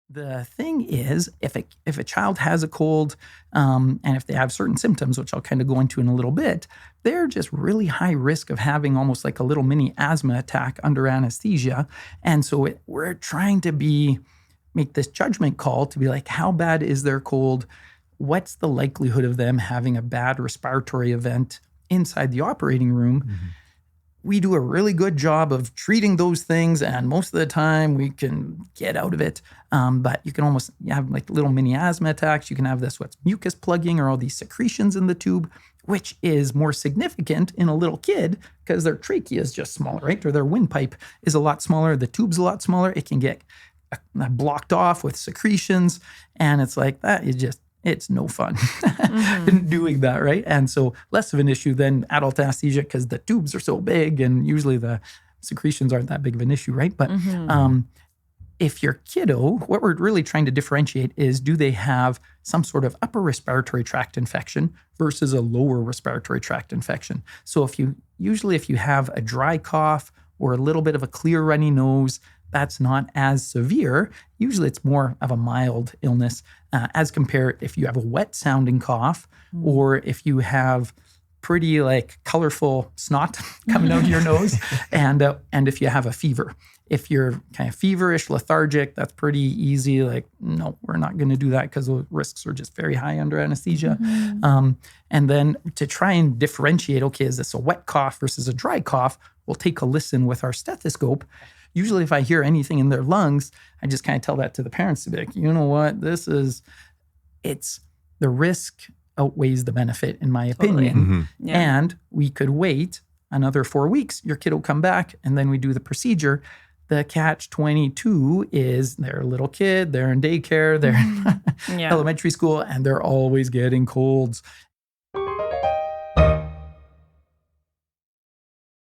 The thing is, if a child has a cold, and if they have certain symptoms, which I'll kind of go into in a little bit, they're just really high risk of having almost like a little mini asthma attack under anesthesia. And so we're trying to make this judgment call to be like, how bad is their cold? What's the likelihood of them having a bad respiratory event inside the operating room? Mm-hmm. We do a really good job of treating those things, and most of the time we can get out of it. But you can almost have like little mini asthma attacks. You can have what's mucus plugging or all these secretions in the tube, which is more significant in a little kid because their trachea is just smaller, right? Or their windpipe is a lot smaller. The tube's a lot smaller. It can get blocked off with secretions, and it's like that. It's no fun doing that, right? And so less of an issue than adult anesthesia because the tubes are so big and usually the secretions aren't that big of an issue, right? But if your kiddo, what we're really trying to differentiate is, do they have some sort of upper respiratory tract infection versus a lower respiratory tract infection? So if you have a dry cough or a little bit of a clear runny nose, that's not as severe. Usually it's more of a mild illness as compared if you have a wet sounding cough or if you have pretty like colorful snot coming out of your nose and if you have a fever. If you're kind of feverish, lethargic, that's pretty easy. Like, no, we're not going to do that because the risks are just very high under anesthesia. Mm-hmm. And then to try and differentiate, okay, is this a wet cough versus a dry cough? We'll take a listen with our stethoscope. Usually if I hear anything in their lungs, I just kind of tell that to the parents to be like, you know what, the risk outweighs the benefit in my opinion. Totally. Mm-hmm. Yeah. And we could wait another 4 weeks. Your kid will come back and then we do the procedure. The catch-22 is they're a little kid, they're in daycare, they're in elementary school, and they're always getting colds.